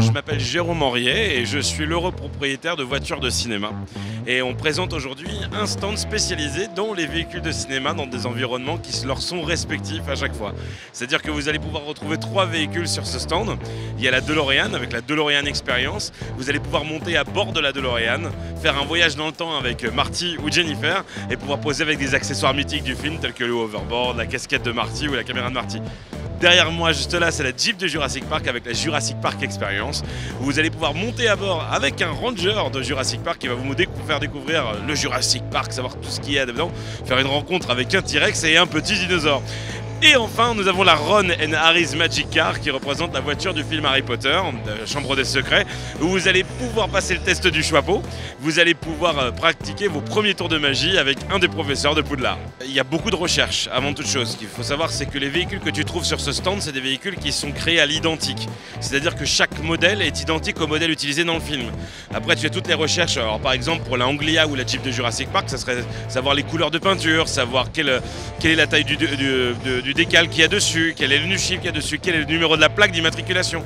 je m'appelle Jérôme Henriet et je suis l'heureux propriétaire de Voitures de Cinéma. Et on présente aujourd'hui un stand spécialisé dans les véhicules de cinéma dans des environnements qui leur sont respectifs à chaque fois. C'est-à-dire que vous allez pouvoir retrouver 3 véhicules sur ce stand. Il y a la DeLorean avec la DeLorean Experience. Vous allez pouvoir monter à bord de la DeLorean, faire un voyage dans le temps avec Marty ou Jennifer et pouvoir poser avec des accessoires mythiques du film tels que le hoverboard, la casquette de Marty ou la caméra de Marty. Derrière moi, juste là, c'est la Jeep de Jurassic Park avec la Jurassic Park Experience. Vous allez pouvoir monter à bord avec un ranger de Jurassic Park qui va vous faire découvrir le Jurassic Park, savoir tout ce qu'il y a dedans, faire une rencontre avec un T-Rex et un petit dinosaure. Et enfin, nous avons la Ron & Harry's Magic Car qui représente la voiture du film Harry Potter, de la Chambre des Secrets, où vous allez pouvoir passer le test du Choixpeau. Vous allez pouvoir pratiquer vos premiers tours de magie avec un des professeurs de Poudlard. Il y a beaucoup de recherches avant toute chose. Ce qu'il faut savoir, c'est que les véhicules que tu trouves sur ce stand, c'est des véhicules qui sont créés à l'identique. C'est-à-dire que chaque modèle est identique au modèle utilisé dans le film. Après, tu as toutes les recherches. Alors, par exemple, pour la Anglia ou la Jeep de Jurassic Park, ça serait savoir les couleurs de peinture, savoir quelle est la taille du décal qu'il y a dessus, quel est le nu-chiffre qu'il y a dessus, quel est le numéro de la plaque d'immatriculation.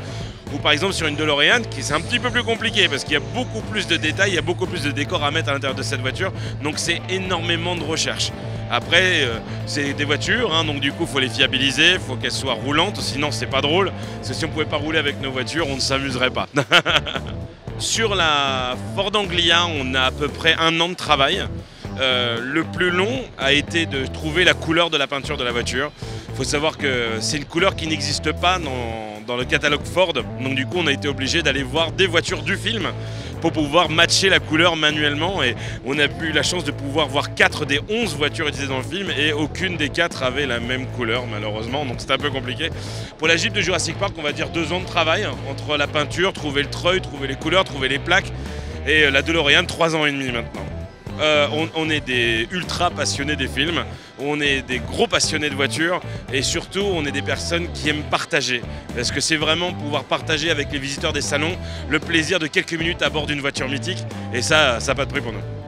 Ou par exemple sur une DeLorean, qui c'est un petit peu plus compliqué parce qu'il y a beaucoup plus de détails, il y a beaucoup plus de décors à mettre à l'intérieur de cette voiture, donc c'est énormément de recherche. Après, c'est des voitures, hein, donc du coup il faut les fiabiliser, il faut qu'elles soient roulantes, sinon c'est pas drôle, parce que si on pouvait pas rouler avec nos voitures, on ne s'amuserait pas. Sur la Ford Anglia, on a à peu près 1 an de travail. Le plus long a été de trouver la couleur de la peinture de la voiture. Il faut savoir que c'est une couleur qui n'existe pas dans le catalogue Ford. Donc du coup, on a été obligé d'aller voir des voitures du film pour pouvoir matcher la couleur manuellement. Et on a eu la chance de pouvoir voir 4 des 11 voitures utilisées dans le film et aucune des 4 avait la même couleur malheureusement. Donc c'était un peu compliqué. Pour la Jeep de Jurassic Park, on va dire 2 ans de travail entre la peinture, trouver le treuil, trouver les couleurs, trouver les plaques. Et la DeLorean, 3 ans et demi maintenant. On est des ultra passionnés des films, on est des gros passionnés de voitures et surtout on est des personnes qui aiment partager. Parce que c'est vraiment pouvoir partager avec les visiteurs des salons le plaisir de quelques minutes à bord d'une voiture mythique et ça n'a pas de prix pour nous.